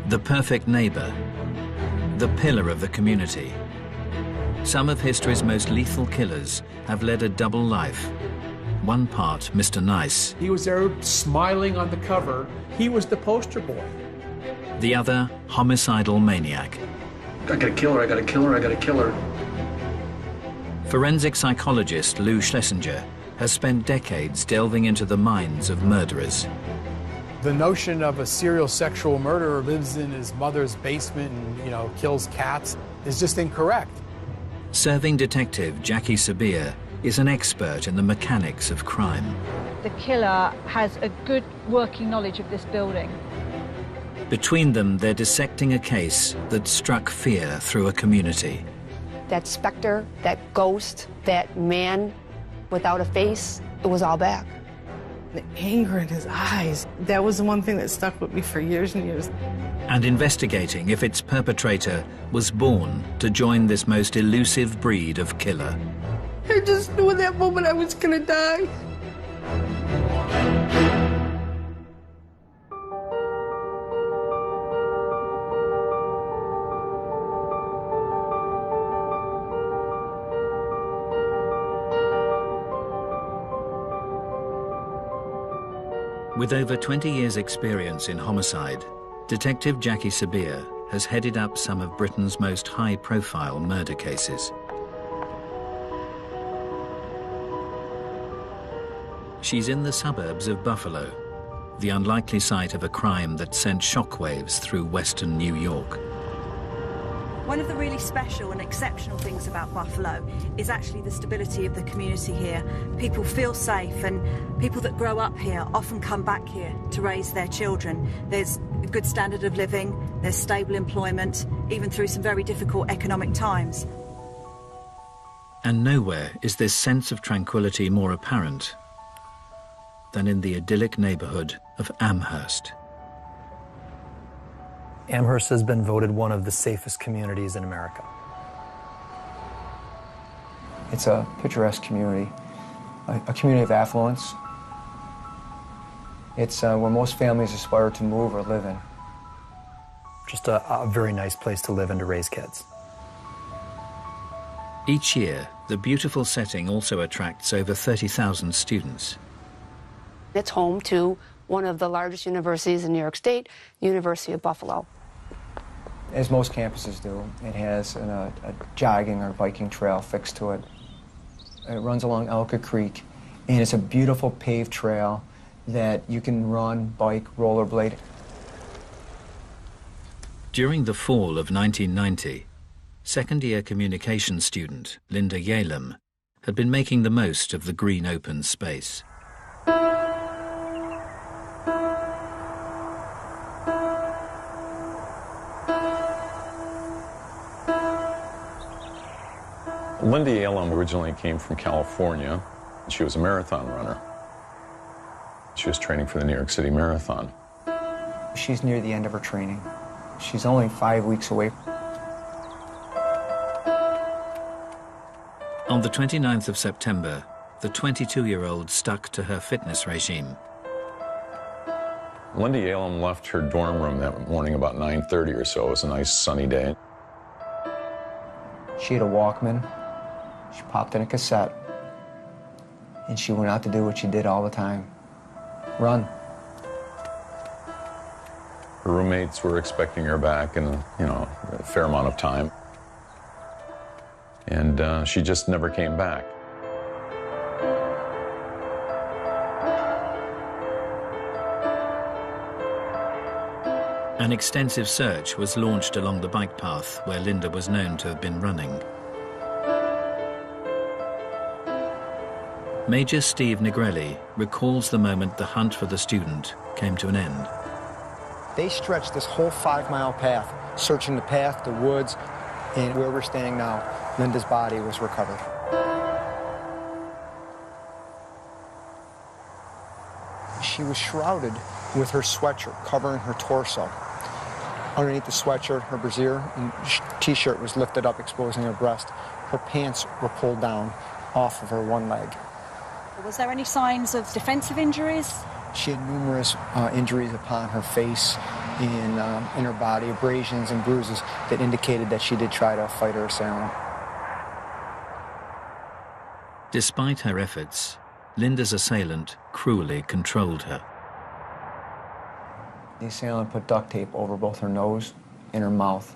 The perfect neighbor, the pillar of the community. Some of history's most lethal killers have led a double life. One part, Mr. Nice. He was there smiling on the cover. He was the poster boy. The other, homicidal maniac. I gotta kill her, I gotta kill her, I gotta kill her. Forensic psychologist Lou Schlesinger has spent decades delving into the minds of murderers. The notion of a serial sexual murderer lives in his mother's basement and, kills cats is just incorrect. Serving detective Jackie Sabir is an expert in the mechanics of crime. The killer has a good working knowledge of this building. Between them, they're dissecting a case that struck fear through a community. That specter, that ghost, that man without a face, it was all back. The anger in his eyes, that was the one thing that stuck with me for years and years. And investigating if its perpetrator was born to join this most elusive breed of killer. I just knew in that moment I was gonna die. With over 20 years' experience in homicide, Detective Jackie Sabir has headed up some of Britain's most high-profile murder cases. She's in the suburbs of Buffalo, the unlikely site of a crime that sent shockwaves through western New York. One of the really special and exceptional things about Buffalo is actually the stability of the community here. People feel safe, and people that grow up here often come back here to raise their children. There's a good standard of living, there's stable employment, even through some very difficult economic times. And nowhere is this sense of tranquility more apparent than in the idyllic neighborhood of Amherst. Amherst has been voted one of the safest communities in America. It's a picturesque community, a community of affluence. It's where most families aspire to move or live in. Just a very nice place to live and to raise kids. Each year, the beautiful setting also attracts over 30,000 students. It's home to one of the largest universities in New York State, University of Buffalo. As most campuses do, it has a jogging or biking trail fixed to it. It runs along Elka Creek, and it's a beautiful paved trail that you can run, bike, rollerblade. During the fall of 1990, second-year communications student Linda Yalem had been making the most of the green open space. Linda Yalem originally came from California. She was a marathon runner. She was training for the New York City Marathon. She's near the end of her training. She's only 5 weeks away. On the 29th of September, the 22-year-old stuck to her fitness regime. Linda Yalem left her dorm room that morning about 9:30 or so. It was a nice sunny day. She had a Walkman. She popped in a cassette, and she went out to do what she did all the time, run. Her roommates were expecting her back in a fair amount of time, and she just never came back. An extensive search was launched along the bike path where Linda was known to have been running. Major Steve Negrelli recalls the moment the hunt for the student came to an end. They stretched this whole 5-mile path, searching the path, the woods, and where we're standing now, Linda's body was recovered. She was shrouded with her sweatshirt covering her torso. Underneath the sweatshirt, her brassiere and t-shirt was lifted up, exposing her breast. Her pants were pulled down off of her one leg. Was there any signs of defensive injuries? She had numerous injuries upon her face, in her body, abrasions and bruises that indicated that she did try to fight her assailant. Despite her efforts, Linda's assailant cruelly controlled her. The assailant put duct tape over both her nose and her mouth.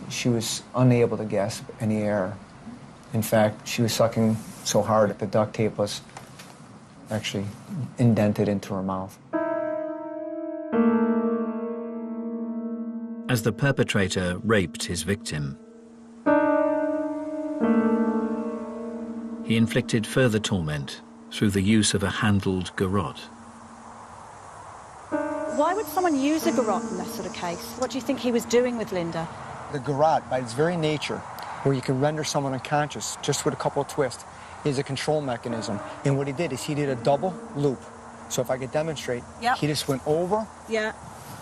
She was unable to gasp any air. In fact, she was sucking so hard that the duct tape was actually indented into her mouth. As the perpetrator raped his victim, he inflicted further torment through the use of a handled garrote. Why would someone use a garrote in that sort of case? What do you think he was doing with Linda? The garrote, by its very nature, where you can render someone unconscious just with a couple of twists, is a control mechanism. And what he did is he did a double loop. So if I could demonstrate, he just went over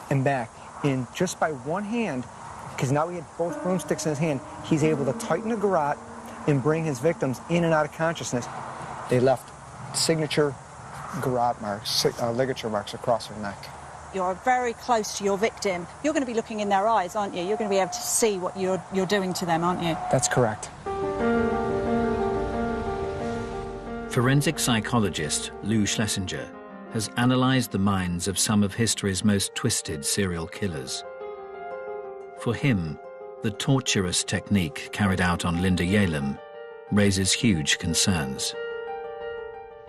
and back. And just by one hand, because now he had both broomsticks in his hand, he's able to tighten the garrote and bring his victims in and out of consciousness. They left signature garrote marks, ligature marks across her neck. You're very close to your victim. You're going to be looking in their eyes, aren't you? You're going to be able to see what you're doing to them, aren't you? That's correct. Forensic psychologist Lou Schlesinger has analysed the minds of some of history's most twisted serial killers. For him, the torturous technique carried out on Linda Yalem raises huge concerns.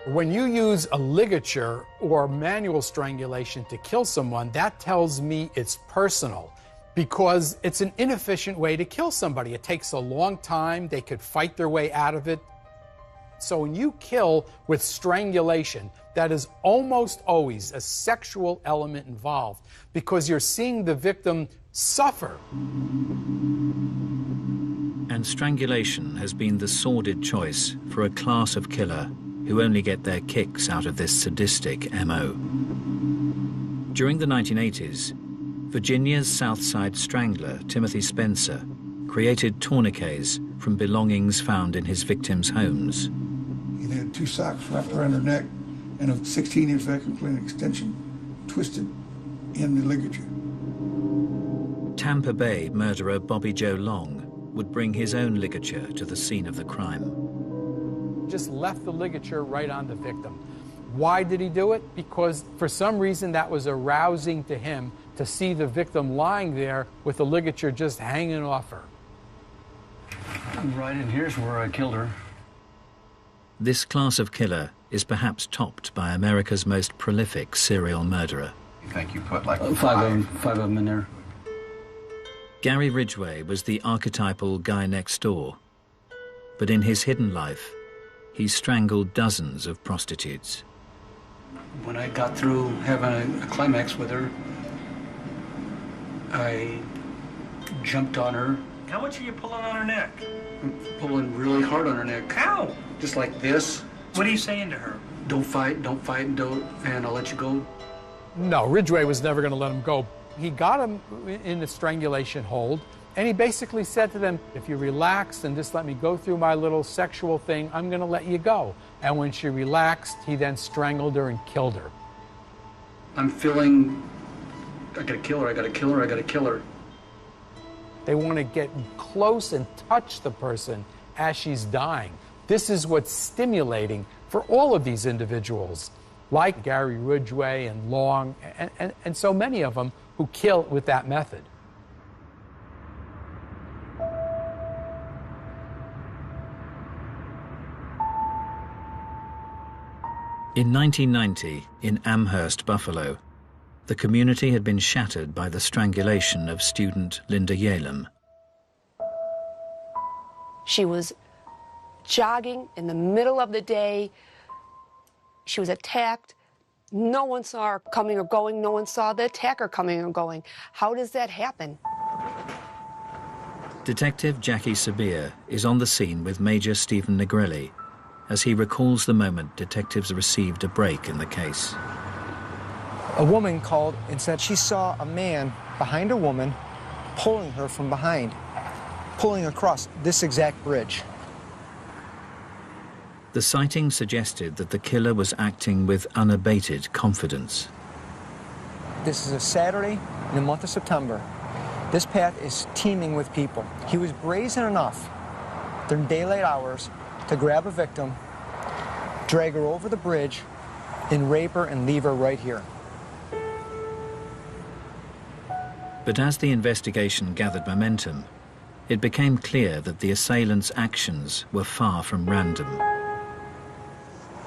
When you use a ligature or manual strangulation to kill someone, that tells me it's personal, because it's an inefficient way to kill somebody. It takes a long time. They could fight their way out of it. So when you kill with strangulation, that is almost always a sexual element involved, because you're seeing the victim suffer. And strangulation has been the sordid choice for a class of killer who only get their kicks out of this sadistic MO. During the 1980s, Virginia's South Side strangler, Timothy Spencer, created tourniquets from belongings found in his victims' homes. He had 2 socks wrapped around her neck and a 16-inch vacuum cleaner extension twisted in the ligature. Tampa Bay murderer Bobby Joe Long would bring his own ligature to the scene of the crime. Just left the ligature right on the victim. Why did he do it? Because for some reason that was arousing to him to see the victim lying there with the ligature just hanging off her. Right in here's where I killed her. This class of killer is perhaps topped by America's most prolific serial murderer. You think you put like five of them in there? Gary Ridgway was the archetypal guy next door, but in his hidden life, he strangled dozens of prostitutes. When I got through having a climax with her, I jumped on her. How much are you pulling on her neck? I'm pulling really hard on her neck. How? Just like this. What are you saying to her? Don't fight, and I'll let you go. No, Ridgway was never going to let him go. He got him in the strangulation hold, and he basically said to them, if you relax and just let me go through my little sexual thing, I'm going to let you go. And when she relaxed, he then strangled her and killed her. I'm feeling, I gotta kill her, I gotta kill her, I gotta kill her. They want to get close and touch the person as she's dying. This is what's stimulating for all of these individuals, like Gary Ridgway and Long, and so many of them who kill with that method. In 1990, in Amherst, Buffalo, the community had been shattered by the strangulation of student Linda Yalem. She was jogging in the middle of the day. She was attacked. No one saw her coming or going. No one saw the attacker coming or going. How does that happen? Detective Jackie Sabir is on the scene with Major Stephen Negrelli as he recalls the moment detectives received a break in the case. A woman called and said she saw a man behind a woman pulling her from behind, pulling across this exact bridge. The sighting suggested that the killer was acting with unabated confidence. This is a Saturday in the month of September. This path is teeming with people. He was brazen enough during daylight hours to grab a victim, drag her over the bridge, and rape her and leave her right here. But as the investigation gathered momentum, it became clear that the assailant's actions were far from random.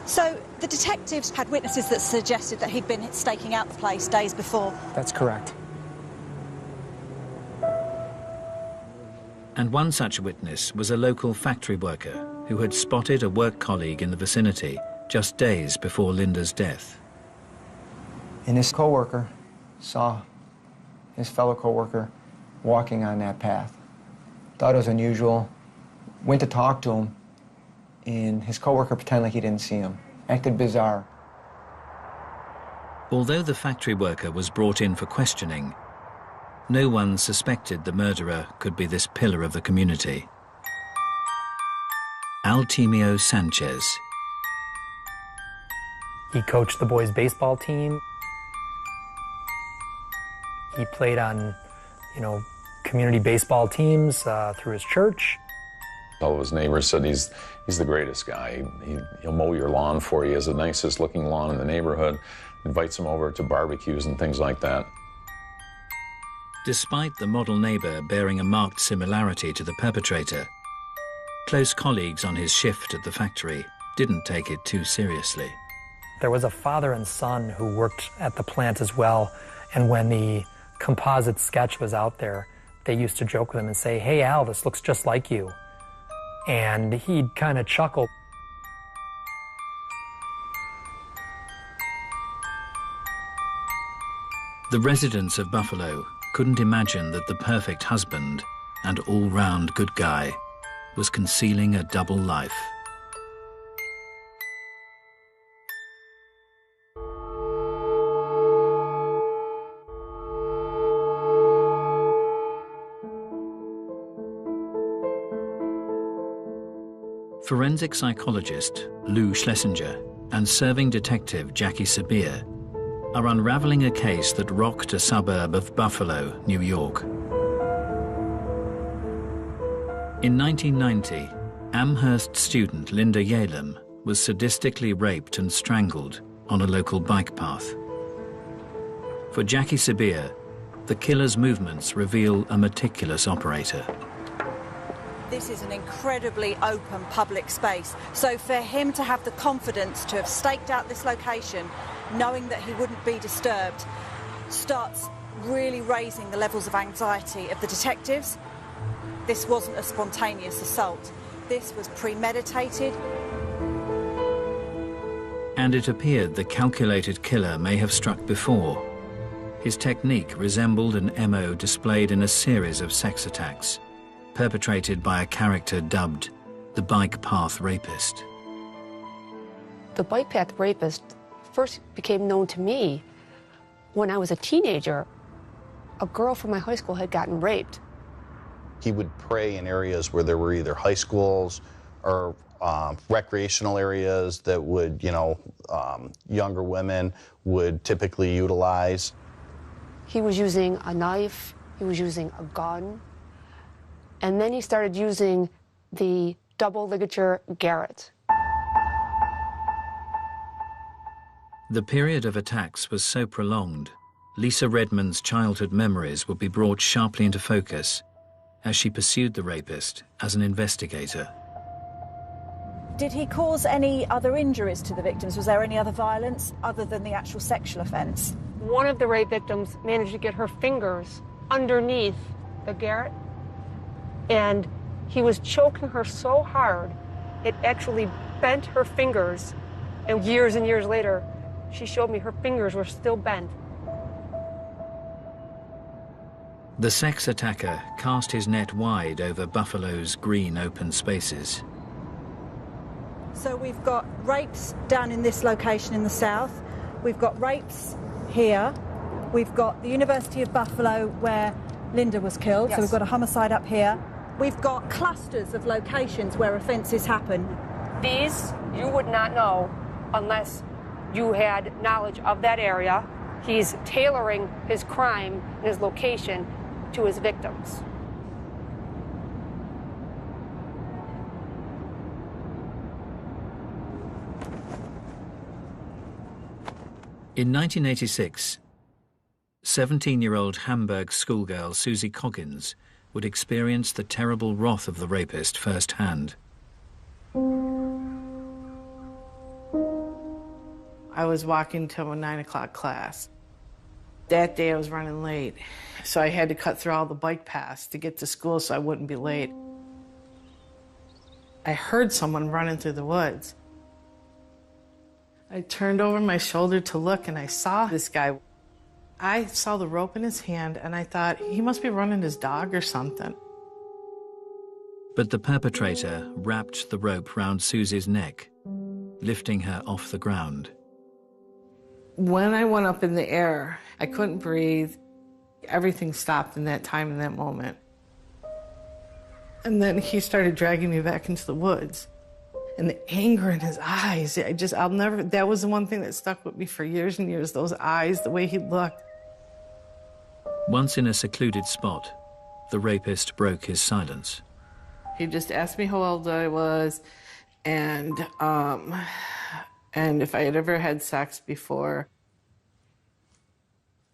So the detectives had witnesses that suggested that he'd been staking out the place days before. That's correct. And one such witness was a local factory worker who had spotted a work colleague in the vicinity just days before Linda's death. And his co-worker saw his fellow co-worker walking on that path. Thought it was unusual, went to talk to him, and his co-worker pretended like he didn't see him. Acted bizarre. Although the factory worker was brought in for questioning, no one suspected the murderer could be this pillar of the community. Altemio Sanchez. He coached the boys' baseball team. He played on, community baseball teams through his church. All of his neighbors said he's the greatest guy. He'll mow your lawn for you. He has the nicest looking lawn in the neighborhood. Invites him over to barbecues and things like that. Despite the model neighbor bearing a marked similarity to the perpetrator, close colleagues on his shift at the factory didn't take it too seriously. There was a father and son who worked at the plant as well, and when the composite sketch was out there, they used to joke with him and say, "Hey Al, this looks just like you." And he'd kind of chuckle. The residents of Buffalo couldn't imagine that the perfect husband and all-round good guy was concealing a double life. Forensic psychologist Lou Schlesinger and serving detective Jackie Sabir are unraveling a case that rocked a suburb of Buffalo, New York. In 1990, Amherst student Linda Yalem was sadistically raped and strangled on a local bike path. For Jackie Sabir, the killer's movements reveal a meticulous operator. This is an incredibly open public space, so for him to have the confidence to have staked out this location, knowing that he wouldn't be disturbed, starts really raising the levels of anxiety of the detectives. This wasn't a spontaneous assault. This was premeditated. And it appeared the calculated killer may have struck before. His technique resembled an MO displayed in a series of sex attacks, perpetrated by a character dubbed the Bike Path Rapist. The Bike Path Rapist first became known to me when I was a teenager. A girl from my high school had gotten raped. He would prey in areas where there were either high schools or recreational areas that would, younger women would typically utilize. He was using a knife, he was using a gun, and then he started using the double ligature garrote. The period of attacks was so prolonged, Lisa Redmond's childhood memories would be brought sharply into focus as she pursued the rapist as an investigator. Did he cause any other injuries to the victims? Was there any other violence other than the actual sexual offence? One of the rape victims managed to get her fingers underneath the garrote, and he was choking her so hard, it actually bent her fingers, and years later, she showed me her fingers were still bent. The sex attacker cast his net wide over Buffalo's green open spaces. So we've got rapes down in this location in the south. We've got rapes here. We've got the University of Buffalo where Linda was killed. Yes. So we've got a homicide up here. We've got clusters of locations where offences happen. These you would not know unless you had knowledge of that area. He's tailoring his crime and his location to his victims. In 1986, 17-year-old Hamburg schoolgirl Susie Coggins would experience the terrible wrath of the rapist firsthand. I was walking to a 9 o'clock class. That day I was running late, so I had to cut through all the bike paths to get to school so I wouldn't be late. I heard someone running through the woods. I turned over my shoulder to look, and I saw this guy. I saw the rope in his hand, and I thought, he must be running his dog or something. But the perpetrator wrapped the rope round Susie's neck, lifting her off the ground. When I went up in the air, I couldn't breathe. Everything stopped in that time, in that moment. And then he started dragging me back into the woods. And the anger in his eyes, I'll never, that was the one thing that stuck with me for years and years, those eyes, the way he looked. Once in a secluded spot, the rapist broke his silence. He just asked me how old I was and if I had ever had sex before.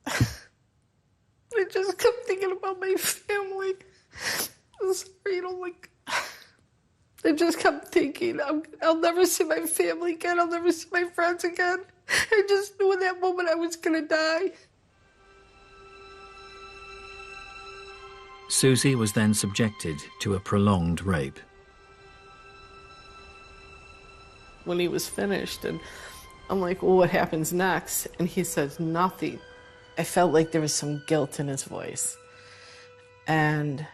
I just kept thinking about my family. I'm sorry, I just kept thinking, I'll never see my family again. I'll never see my friends again. I just knew in that moment I was going to die. Susie was then subjected to a prolonged rape. When he was finished, and I'm like, well, what happens next? And he says, nothing. I felt like there was some guilt in his voice. And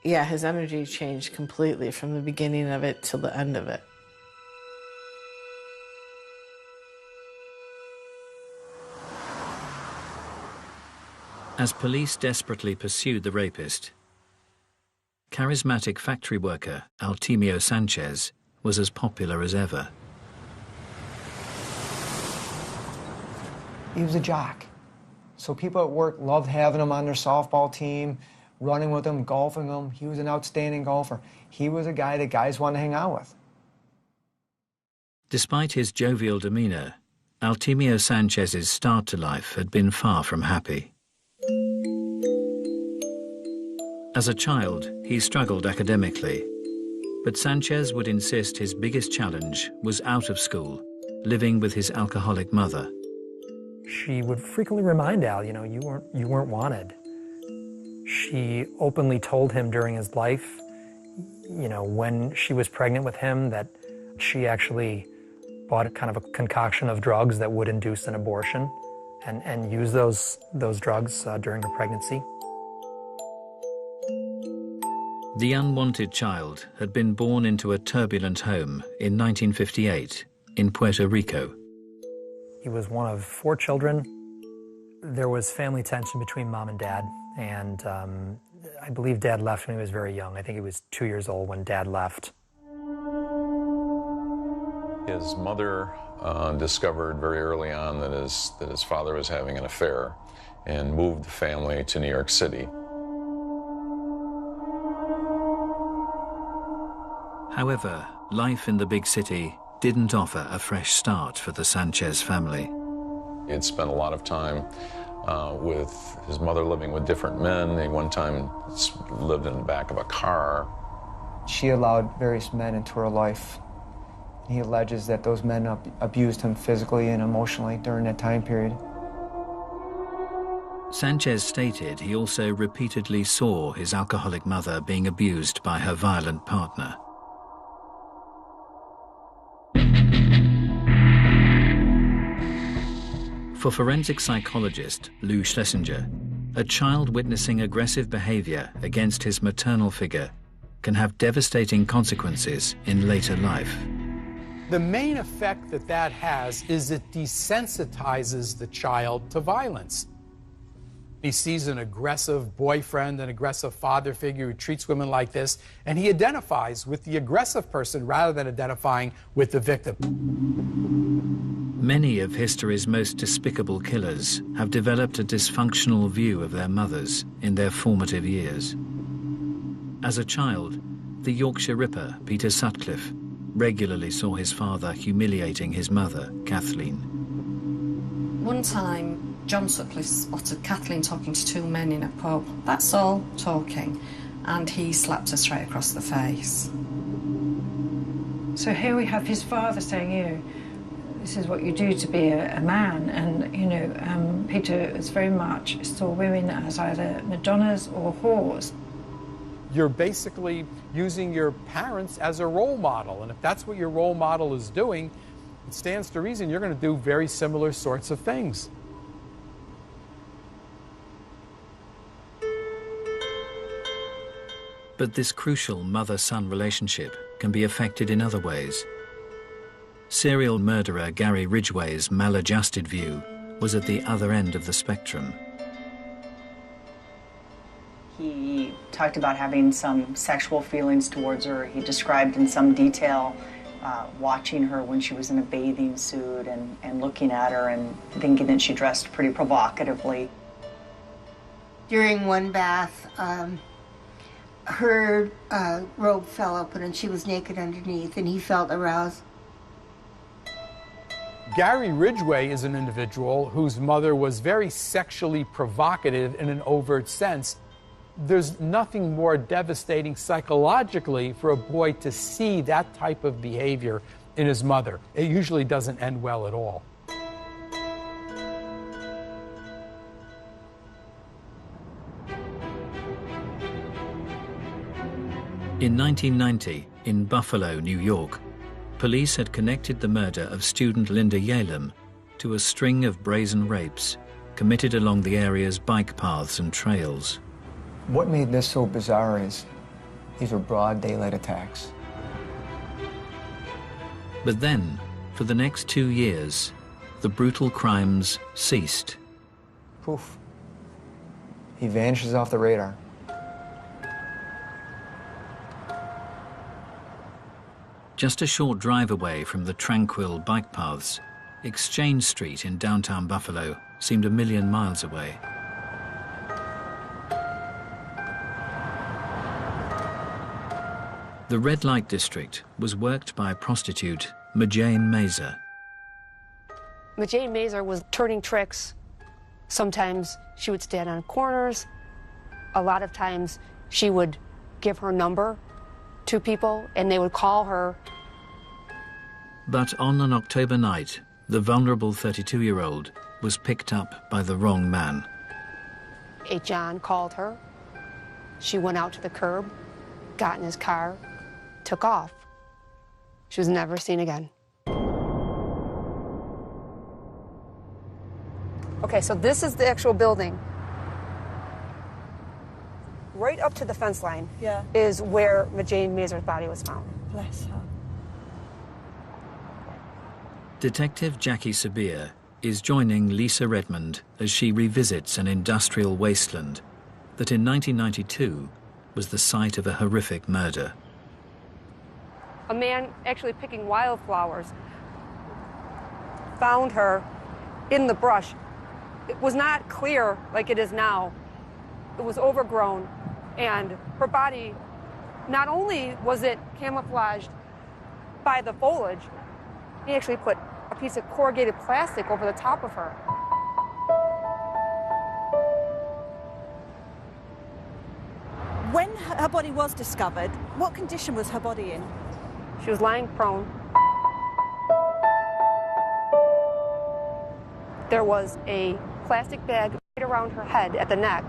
yeah, his energy changed completely from the beginning of it till the end of it. As police desperately pursued the rapist, charismatic factory worker Altemio Sanchez was as popular as ever. He was a jock. So people at work loved having him on their softball team, running with him, golfing him. He was an outstanding golfer. He was a guy that guys wanted to hang out with. Despite his jovial demeanor, Altemio Sanchez's start to life had been far from happy. As a child, he struggled academically, but Sanchez would insist his biggest challenge was out of school, living with his alcoholic mother. She would frequently remind Al, you know, you weren't wanted. She openly told him during his life, you know, when she was pregnant with him, that she actually bought kind of a concoction of drugs that would induce an abortion and use those drugs during her pregnancy. The unwanted child had been born into a turbulent home in 1958 in Puerto Rico. He was one of 4 children. There was family tension between mom and dad, and I believe dad left when he was very young. I think he was 2 years old when dad left. His mother discovered very early on that his father was having an affair and moved the family to New York City. However, life in the big city didn't offer a fresh start for the Sanchez family. He had spent a lot of time with his mother living with different men. He one time lived in the back of a car. She allowed various men into her life. He alleges that those men abused him physically and emotionally during that time period. Sanchez stated he also repeatedly saw his alcoholic mother being abused by her violent partner. For forensic psychologist Lou Schlesinger, a child witnessing aggressive behavior against his maternal figure can have devastating consequences in later life. The main effect that has is it desensitizes the child to violence. He sees an aggressive boyfriend, an aggressive father figure who treats women like this, and he identifies with the aggressive person rather than identifying with the victim. Many of history's most despicable killers have developed a dysfunctional view of their mothers in their formative years. As a child, the Yorkshire Ripper, Peter Sutcliffe, regularly saw his father humiliating his mother, Kathleen. One time, John Sutcliffe spotted Kathleen talking to two men in a pub. That's all, talking. And he slapped her straight across the face. So here we have his father saying, you know, this is what you do to be a man. And, you know, Peter is very much saw women as either Madonnas or whores. You're basically using your parents as a role model. And if that's what your role model is doing, it stands to reason you're going to do very similar sorts of things. But this crucial mother-son relationship can be affected in other ways. Serial murderer Gary Ridgway's maladjusted view was at the other end of the spectrum. He talked about having some sexual feelings towards her. He described in some detail watching her when she was in a bathing suit and looking at her and thinking that she dressed pretty provocatively. During one bath, her robe fell open and she was naked underneath, and he felt aroused. Gary Ridgway is an individual whose mother was very sexually provocative in an overt sense. There's nothing more devastating psychologically for a boy to see that type of behavior in his mother. It usually doesn't end well at all. In 1990, in Buffalo, New York, police had connected the murder of student Linda Yalem to a string of brazen rapes committed along the area's bike paths and trails. What made this so bizarre is these were broad daylight attacks. But then, for the next 2 years, the brutal crimes ceased. Poof. He vanishes off the radar. Just a short drive away from the tranquil bike paths, Exchange Street in downtown Buffalo seemed a million miles away. The red light district was worked by prostitute Majane Mazer. Majane Mazer was turning tricks. Sometimes she would stand on corners. A lot of times she would give her number to people and they would call her. But on an October night, the vulnerable 32-year-old was picked up by the wrong man. A John called her. She went out to the curb, got in his car, took off. She was never seen again. Okay, so this is the actual building. Right up to the fence line is where Majane Mazer's body was found. Bless her. Detective Jackie Sabir is joining Lisa Redmond as she revisits an industrial wasteland that in 1992 was the site of a horrific murder. A man actually picking wildflowers found her in the brush. It was not clear like it is now. It was overgrown, and her body, not only was it camouflaged by the foliage, he actually put a piece of corrugated plastic over the top of her. When her body was discovered, what condition was her body in? She was lying prone. There was a plastic bag right around her head at the neck,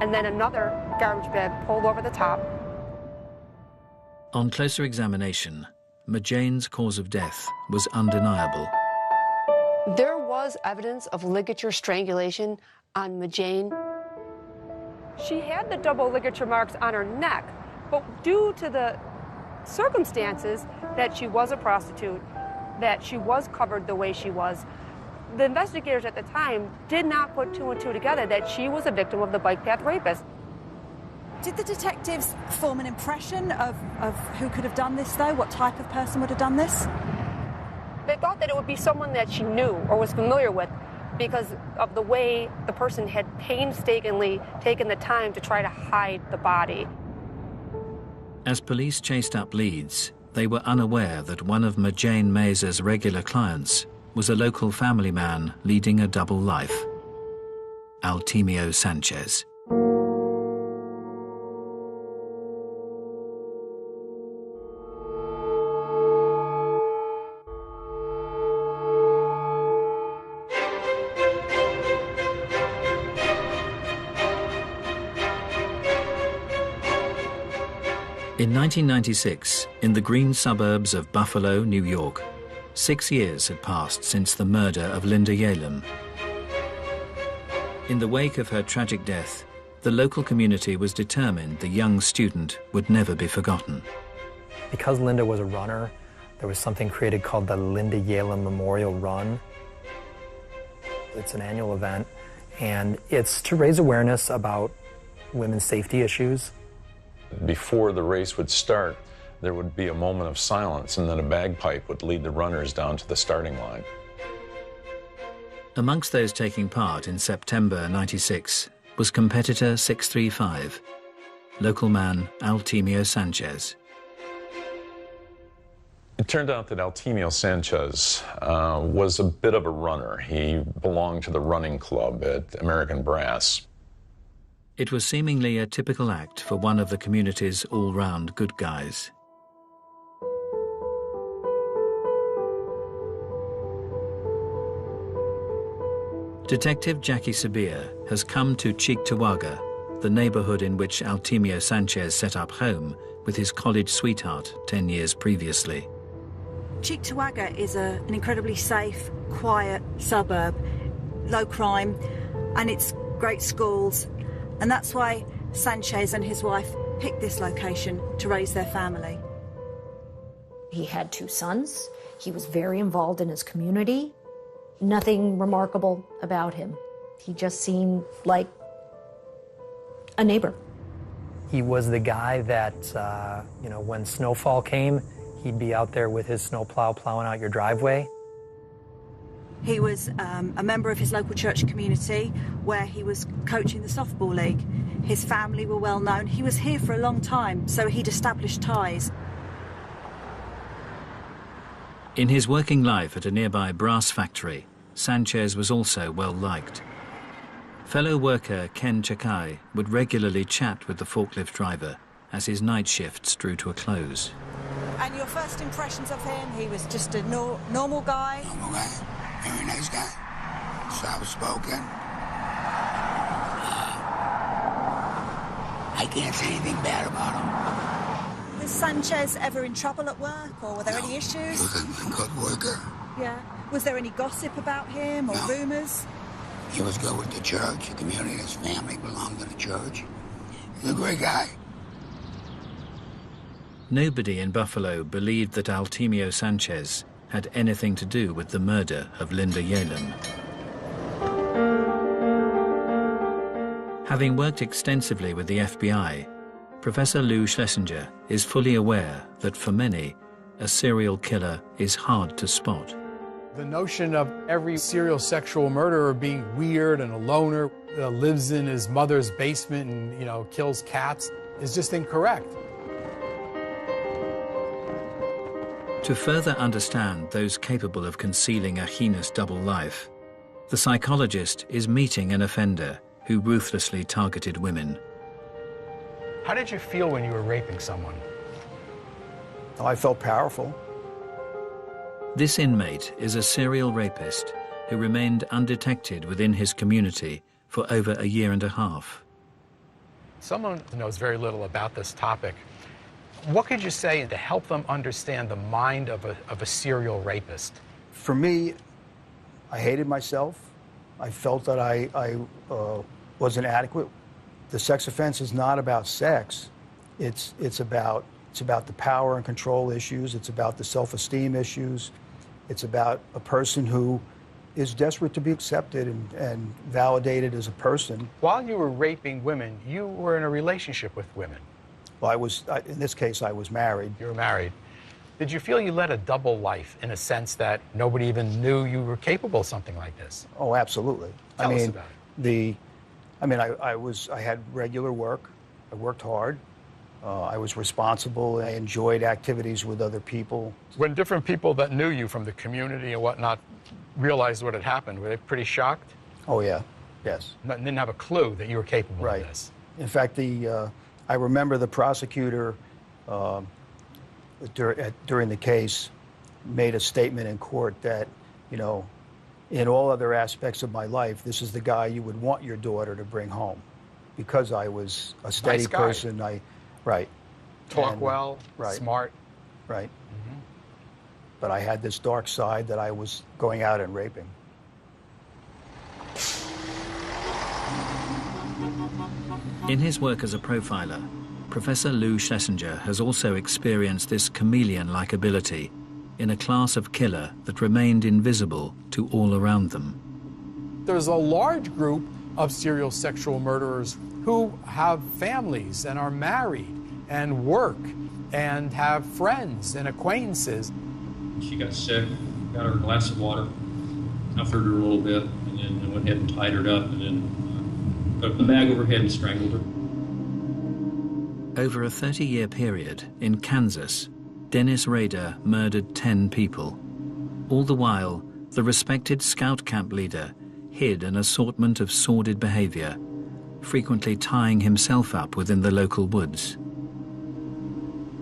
and then another garbage bag pulled over the top. On closer examination, Majane's cause of death was undeniable. There was evidence of ligature strangulation on Majane. She had the double ligature marks on her neck, but due to the circumstances that she was a prostitute, that she was covered the way she was, the investigators at the time did not put two and two together that she was a victim of the bike path rapist. Did the detectives form an impression of who could have done this, though? What type of person would have done this? They thought that it would be someone that she knew or was familiar with because of the way the person had painstakingly taken the time to try to hide the body. As police chased up leads, they were unaware that one of Jane Mazur's regular clients was a local family man leading a double life, Altemio Sanchez. In 1996, in the green suburbs of Buffalo, New York, 6 years had passed since the murder of Linda Yalem. In the wake of her tragic death, the local community was determined the young student would never be forgotten. Because Linda was a runner, there was something created called the Linda Yalem Memorial Run. It's an annual event, and it's to raise awareness about women's safety issues. Before the race would start, there would be a moment of silence, and then a bagpipe would lead the runners down to the starting line. Amongst those taking part in September '96 was competitor 635, local man Altemio Sanchez. It turned out that Altemio Sanchez was a bit of a runner. He belonged to the running club at American Brass. It was seemingly a typical act for one of the community's all-round good guys. Detective Jackie Sabir has come to Cheektowaga, the neighborhood in which Altemio Sanchez set up home with his college sweetheart 10 years previously. Cheektowaga is an incredibly safe, quiet suburb, low crime, and it's great schools. And that's why Sanchez and his wife picked this location to raise their family. He had 2 sons. He was very involved in his community. Nothing remarkable about him. He just seemed like a neighbor. He was the guy that, when snowfall came, he'd be out there with his snowplow plowing out your driveway. He was a member of his local church community where he was coaching the softball league. His family were well known. He was here for a long time, so he'd established ties. In his working life at a nearby brass factory, Sanchez was also well liked. Fellow worker Ken Chakai would regularly chat with the forklift driver as his night shifts drew to a close. And your first impressions of him? He was just a normal guy? Normal guy. Very nice guy. Soft-spoken. I can't say anything bad about him. Was Sanchez ever in trouble at work, or were there any issues? He was a good worker. Yeah. Was there any gossip about him, or rumours? He was good with the church, the community, his family belonged to the church. He's a great guy. Nobody in Buffalo believed that Altemio Sanchez had anything to do with the murder of Linda Yalem. Having worked extensively with the FBI, Professor Lou Schlesinger is fully aware that for many, a serial killer is hard to spot. The notion of every serial sexual murderer being weird and a loner, lives in his mother's basement and, kills cats is just incorrect. To further understand those capable of concealing a heinous double life, the psychologist is meeting an offender who ruthlessly targeted women. How did you feel when you were raping someone? Oh, I felt powerful. This inmate is a serial rapist who remained undetected within his community for over a year and a half. Someone knows very little about this topic. What could you say to help them understand the mind of a serial rapist? For me, I hated myself. I felt that I wasn't adequate. The sex offense is not about sex. It's about the power and control issues. It's about the self-esteem issues. It's about a person who is desperate to be accepted and validated as a person. While you were raping women, you were in a relationship with women. Well, in this case, I was married. You were married. Did you feel you led a double life in a sense that nobody even knew you were capable of something like this? Oh, absolutely. Tell us about it. I had regular work. I worked hard. I was responsible. I enjoyed activities with other people. When different people that knew you from the community and whatnot realized what had happened, were they pretty shocked? Oh, yeah. Yes. Didn't have a clue that you were capable of this. In fact, I remember the prosecutor during the case made a statement in court that, you know, in all other aspects of my life, this is the guy you would want your daughter to bring home, because I was a steady person. Talk well, smart. Right. But I had this dark side that I was going out and raping. In his work as a profiler, Professor Lou Schlesinger has also experienced this chameleon-like ability in a class of killer that remained invisible to all around them. There's a large group of serial sexual murderers who have families and are married and work and have friends and acquaintances. She got sick, got her a glass of water, comforted her a little bit, and then I went ahead and tied her up, and then put the bag over her head and strangled her. Over a 30-year period in Kansas, Dennis Rader murdered 10 people. All the while, the respected scout camp leader hid an assortment of sordid behavior, frequently tying himself up within the local woods.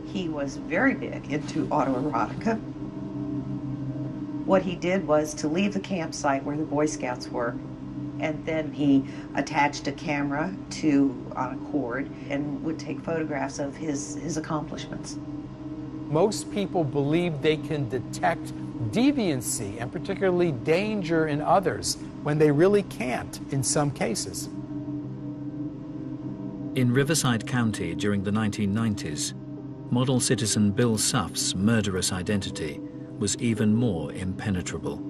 He was very big into autoerotica. What he did was to leave the campsite where the Boy Scouts were, and then he attached a camera on a cord and would take photographs of his accomplishments. Most people believe they can detect deviancy and particularly danger in others when they really can't in some cases. In Riverside County during the 1990s, model citizen Bill Suff's murderous identity was even more impenetrable.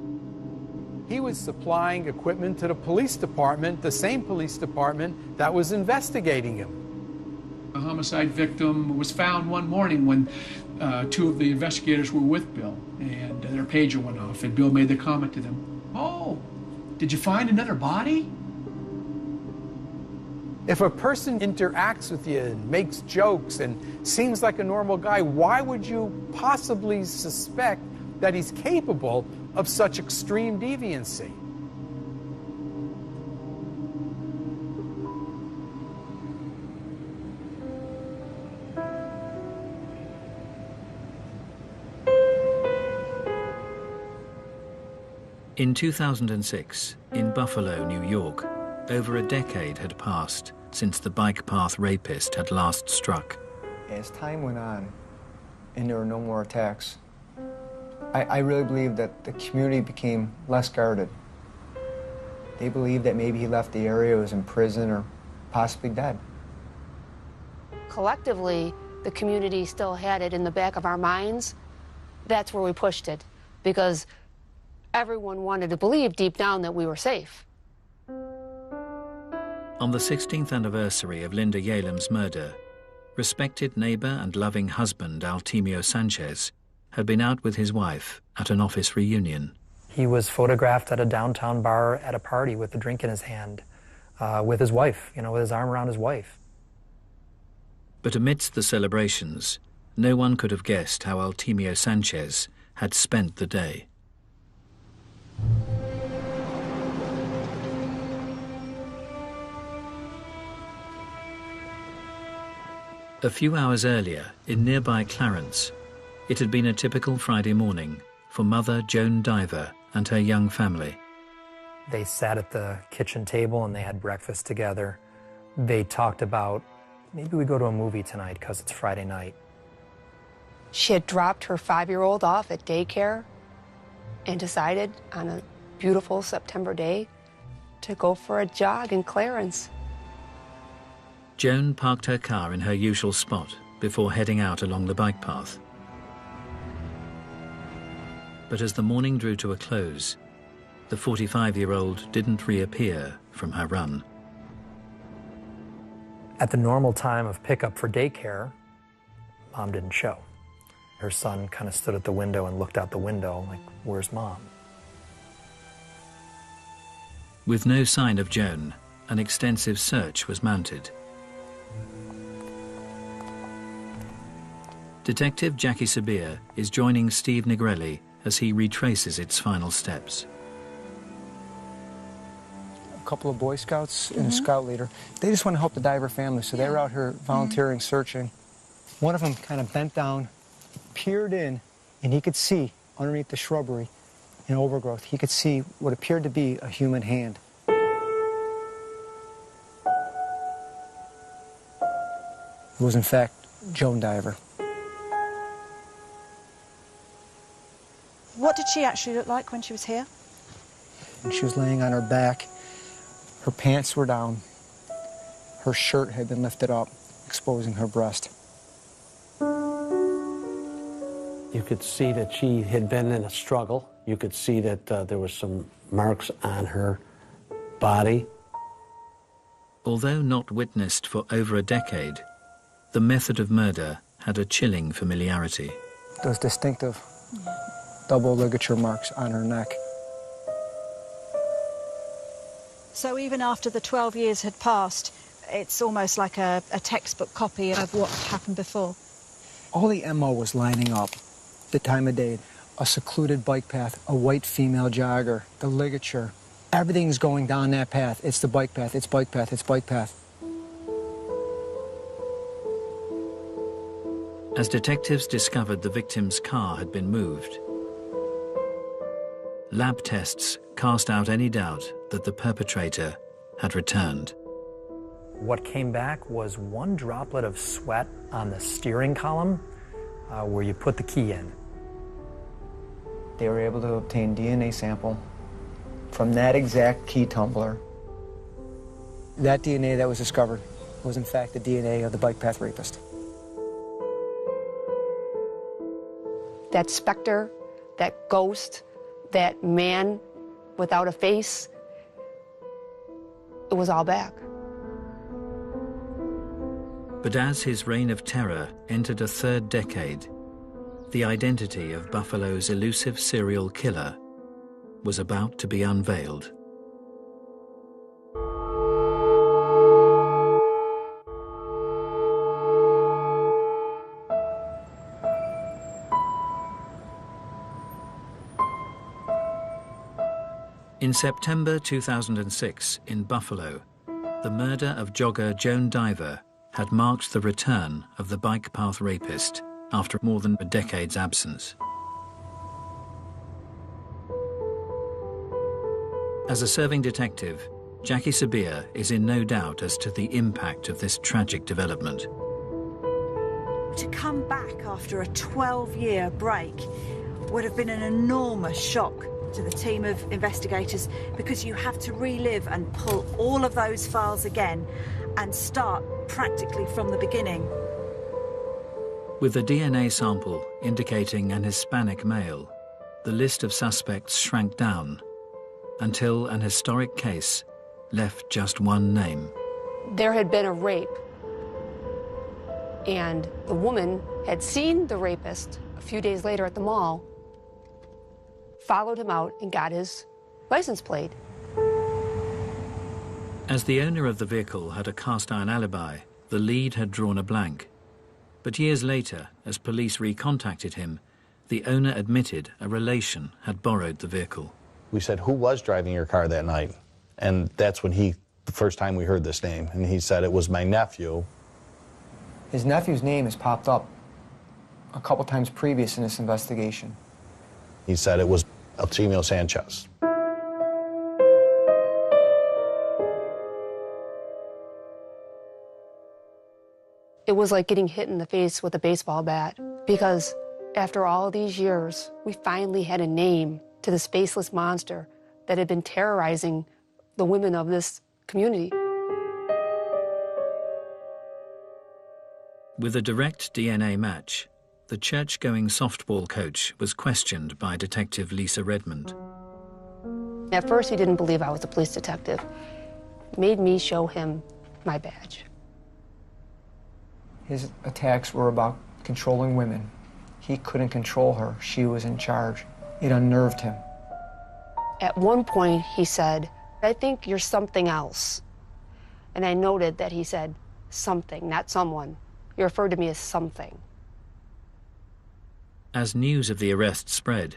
He was supplying equipment to the police department, the same police department that was investigating him. A homicide victim was found one morning when two of the investigators were with Bill, and their pager went off, and Bill made the comment to them, "Oh, did you find another body?" If a person interacts with you and makes jokes and seems like a normal guy, why would you possibly suspect that he's capable of such extreme deviancy? In 2006, in Buffalo, New York, over a decade had passed since the bike path rapist had last struck. As time went on and there were no more attacks, I really believe that the community became less guarded. They believed that maybe he left the area, was in prison, or possibly dead. Collectively, the community still had it in the back of our minds. That's where we pushed it, because everyone wanted to believe deep down that we were safe. On the 16th anniversary of Linda Yalem's murder, respected neighbor and loving husband Altemio Sanchez had been out with his wife at an office reunion. He was photographed at a downtown bar at a party with a drink in his hand, with his wife, with his arm around his wife. But amidst the celebrations, no one could have guessed how Altemio Sanchez had spent the day. A few hours earlier, in nearby Clarence, it had been a typical Friday morning for mother Joan Diver and her young family. They sat at the kitchen table and they had breakfast together. They talked about, maybe we go to a movie tonight because it's Friday night. She had dropped her 5-year-old off at daycare and decided on a beautiful September day to go for a jog in Clarence. Joan parked her car in her usual spot before heading out along the bike path. But as the morning drew to a close, the 45-year-old didn't reappear from her run. At the normal time of pickup for daycare, Mom didn't show. Her son kind of stood at the window and looked out the window like, where's Mom? With no sign of Joan, an extensive search was mounted. Detective Jackie Sabir is joining Steve Negrelli as he retraces its final steps. A couple of Boy Scouts and a scout leader. They just want to help the diver family, so they were out here volunteering, searching. One of them kind of bent down, peered in, and he could see underneath the shrubbery and overgrowth, he could see what appeared to be a human hand. It was in fact Joan Diver. What did she actually look like when she was here? And she was laying on her back. Her pants were down. Her shirt had been lifted up, exposing her breast. You could see that she had been in a struggle. You could see that there was some marks on her body. Although not witnessed for over a decade, the method of murder had a chilling familiarity. Those distinctive double ligature marks on her neck. So even after the 12 years had passed, it's almost like a textbook copy of what happened before. All the MO was lining up. The time of day, a secluded bike path, a white female jogger, the ligature. Everything's going down that path. It's the bike path, it's bike path, it's bike path. As detectives discovered the victim's car had been moved, lab tests cast out any doubt that the perpetrator had returned. What came back was one droplet of sweat on the steering column where you put the key in. They were able to obtain DNA sample from that exact key tumbler. That DNA that was discovered was in fact the DNA of the bike path rapist. That specter, that ghost, that man without a face, it was all back. But as his reign of terror entered a third decade, the identity of Buffalo's elusive serial killer was about to be unveiled. In September 2006 in Buffalo, the murder of jogger Joan Diver had marked the return of the bike path rapist after more than a decade's absence. As a serving detective, Jackie Sabir is in no doubt as to the impact of this tragic development. To come back after a 12-year break would have been an enormous shock to the team of investigators, because you have to relive and pull all of those files again and start practically from the beginning. With a DNA sample indicating an Hispanic male, the list of suspects shrank down until an historic case left just one name. There had been a rape, and the woman had seen the rapist a few days later at the mall, followed him out and got his license plate. As the owner of the vehicle had a cast-iron alibi, the lead had drawn a blank. But years later, as police recontacted him, the owner admitted a relation had borrowed the vehicle. We said, who was driving your car that night? And that's when the first time we heard this name, and he said it was my nephew. His nephew's name has popped up a couple times previous in this investigation. He said it was Altemio Sanchez. It was like getting hit in the face with a baseball bat, because after all of these years, we finally had a name to this faceless monster that had been terrorizing the women of this community. With a direct DNA match, the church-going softball coach was questioned by Detective Lisa Redmond. At first, he didn't believe I was a police detective. It made me show him my badge. His attacks were about controlling women He couldn't control her. She was in charge. It unnerved him. At one point, he said, "I think you're something else." And I noted that he said something, not someone. He referred to me as something. As news of the arrest spread,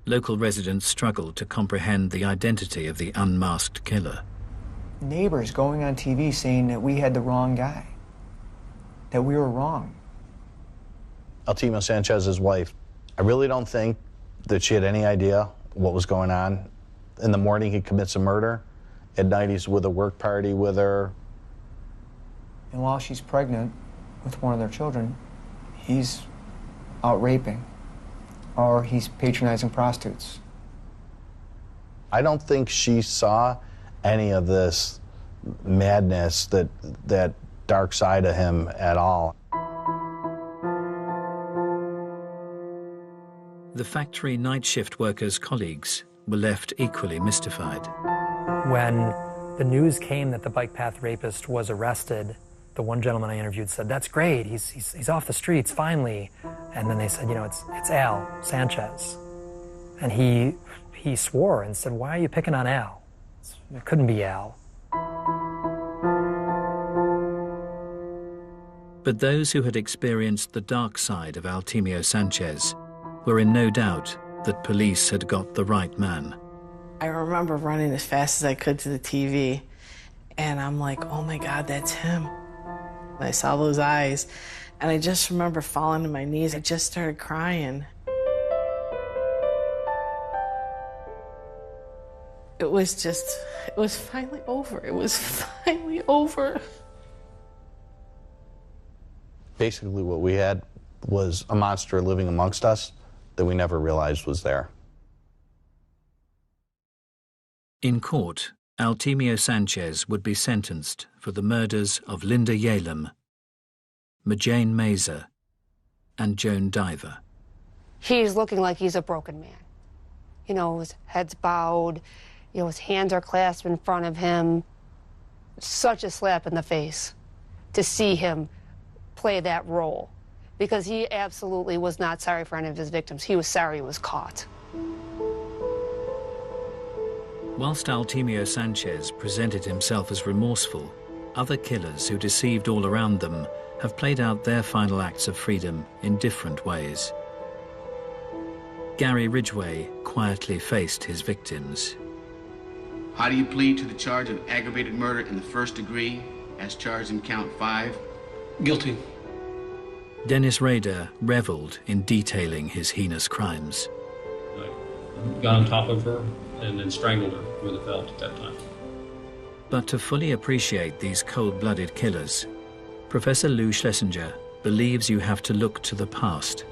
local residents struggled to comprehend the identity of the unmasked killer. Neighbors going on TV saying that we had the wrong guy, that we were wrong. Altemio Sanchez's wife, I really don't think that she had any idea what was going on. In the morning, he commits a murder. At night, he's with a work party with her. And while she's pregnant with one of their children, he's out raping, or he's patronizing prostitutes. I don't think she saw any of this madness, that dark side of him at all. The factory night shift workers' colleagues were left equally mystified. When the news came that the bike path rapist was arrested, the one gentleman I interviewed said, "That's great, he's off the streets, finally." And then they said, "You know, it's Al Sanchez." And he swore and said, "Why are you picking on Al? It couldn't be Al." But those who had experienced the dark side of Altemio Sanchez were in no doubt that police had got the right man. I remember running as fast as I could to the TV, and I'm like, oh my God, that's him. And I saw those eyes, and I just remember falling to my knees. I just started crying. It was finally over. It was finally over. Basically, what we had was a monster living amongst us that we never realized was there. In court, Altemio Sanchez would be sentenced for the murders of Linda Yalem, Majane Mazer, and Joan Diver. He's looking like he's a broken man. You know, his head's bowed, you know, his hands are clasped in front of him. Such a slap in the face to see him play that role, because he absolutely was not sorry for any of his victims. He was sorry he was caught. Whilst Altemio Sanchez presented himself as remorseful, other killers who deceived all around them have played out their final acts of freedom in different ways. Gary Ridgway quietly faced his victims. How do you plead to the charge of aggravated murder in the first degree, as charged in count 5? Guilty. Dennis Rader reveled in detailing his heinous crimes. I got on top of her and then strangled her with a belt at that time. But to fully appreciate these cold-blooded killers, Professor Lou Schlesinger believes you have to look to the past.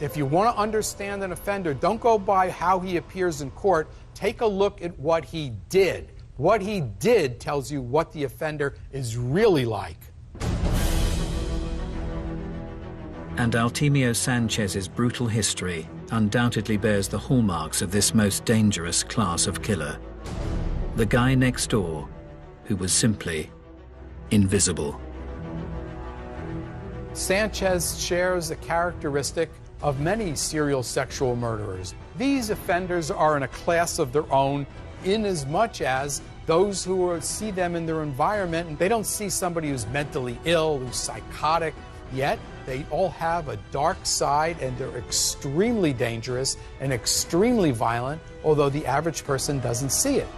If you want to understand an offender, don't go by how he appears in court. Take a look at what he did. What he did tells you what the offender is really like. And Altemio Sanchez's brutal history undoubtedly bears the hallmarks of this most dangerous class of killer. The guy next door who was simply invisible. Sanchez shares a characteristic of many serial sexual murderers. These offenders are in a class of their own, inasmuch as those who see them in their environment, and they don't see somebody who's mentally ill, who's psychotic, yet they all have a dark side, and they're extremely dangerous and extremely violent, although the average person doesn't see it.